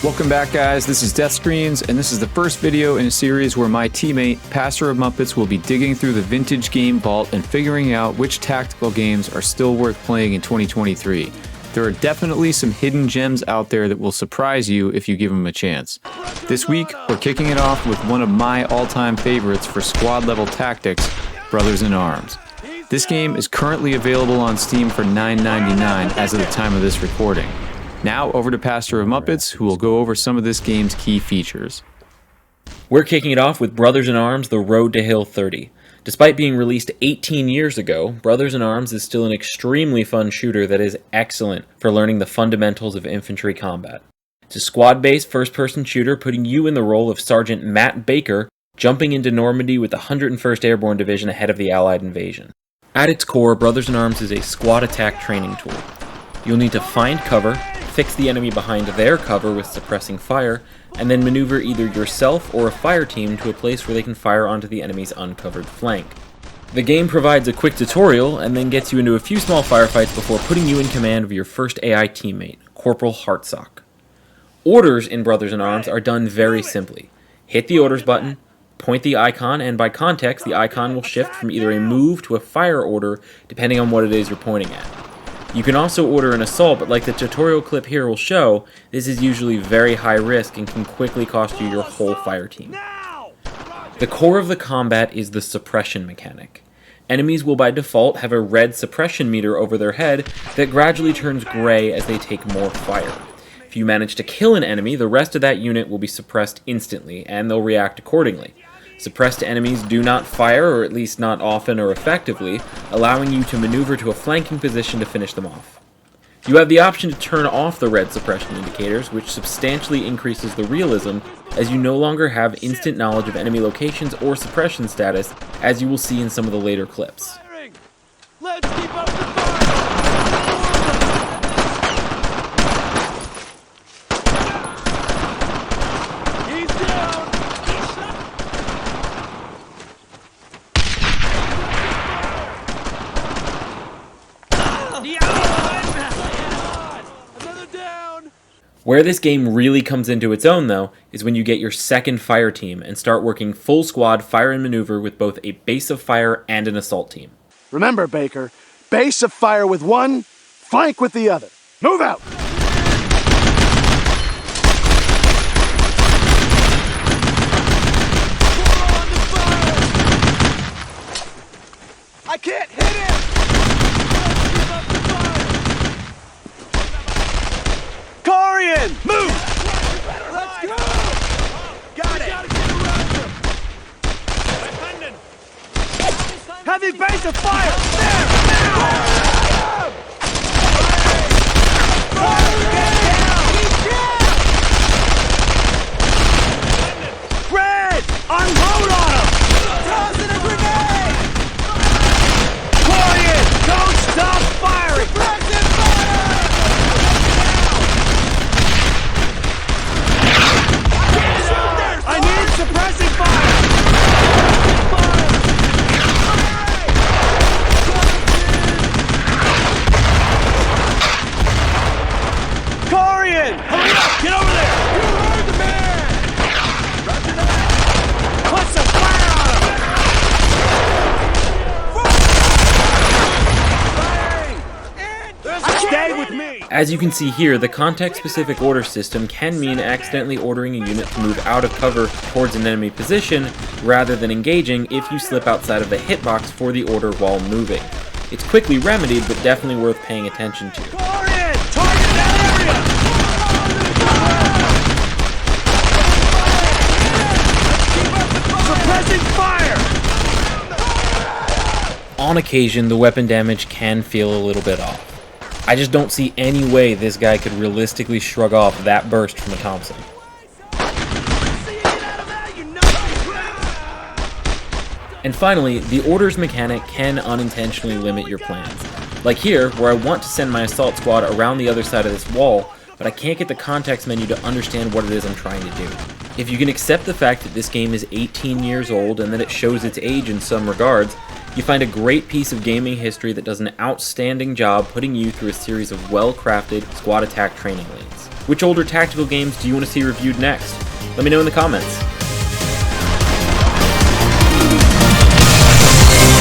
Welcome back, guys. This is Deathscreens, and this is the first video in a series where my teammate, Pastor of Muppets, will be digging through the vintage game vault and figuring out which tactical games are still worth playing in 2023. There are definitely some hidden gems out there that will surprise you if you give them a chance. This week, we're kicking it off with one of my all-time favorites for squad-level tactics, Brothers in Arms. This game is currently available on Steam for $9.99 as of the time of this recording. Now, over to Pastor of Muppets, who will go over some of this game's key features. We're kicking it off with Brothers in Arms: The Road to Hill 30. Despite being released 18 years ago, Brothers in Arms is still an extremely fun shooter that is excellent for learning the fundamentals of infantry combat. It's a squad-based first-person shooter putting you in the role of Sergeant Matt Baker, jumping into Normandy with the 101st Airborne Division ahead of the Allied invasion. At its core, Brothers in Arms is a squad attack training tool. You'll need to find cover, fix the enemy behind their cover with suppressing fire, and then maneuver either yourself or a fire team to a place where they can fire onto the enemy's uncovered flank. The game provides a quick tutorial and then gets you into a few small firefights before putting you in command of your first AI teammate, Corporal Hartsock. Orders in Brothers in Arms are done very simply. Hit the orders button, point the icon, and by context the icon will shift from either a move to a fire order depending on what it is you're pointing at. You can also order an assault, but like the tutorial clip here will show, this is usually very high risk and can quickly cost you your whole fire team. The core of the combat is the suppression mechanic. Enemies will by default have a red suppression meter over their head that gradually turns gray as they take more fire. If you manage to kill an enemy, the rest of that unit will be suppressed instantly, and they'll react accordingly. Suppressed enemies do not fire, or at least not often or effectively, allowing you to maneuver to a flanking position to finish them off. You have the option to turn off the red suppression indicators, which substantially increases the realism, as you no longer have instant knowledge of enemy locations or suppression status, as you will see in some of the later clips. Let's keep up the fire! He's down! Another down! Where this game really comes into its own, though, is when you get your second fire team and start working full squad fire and maneuver with both a base of fire and an assault team. Remember, Baker, base of fire with one, flank with the other. Move out! I can't hit him! Corian! Move! Let's go! Got it! Heavy base of fire! There! Now! Red! Unload on him! Tossing a grenade! Corian! Don't stop firing! Suppressing fire! I need suppressing fire! Corian! Hurry up! Get over there! You heard the man! Put some fire on him! Stay with me! As you can see here, the context-specific order system can mean accidentally ordering a unit to move out of cover towards an enemy position, rather than engaging if you slip outside of the hitbox for the order while moving. It's quickly remedied, but definitely worth paying attention to. Corian! Target that area! Suppressing fire! On occasion, the weapon damage can feel a little bit off. I just don't see any way this guy could realistically shrug off that burst from a Thompson. And finally, the orders mechanic can unintentionally limit your plans. Like here, where I want to send my assault squad around the other side of this wall, but I can't get the context menu to understand what it is I'm trying to do. If you can accept the fact that this game is 18 years old and that it shows its age in some regards, you find a great piece of gaming history that does an outstanding job putting you through a series of well-crafted squad attack training lanes. Which older tactical games do you want to see reviewed next? Let me know in the comments.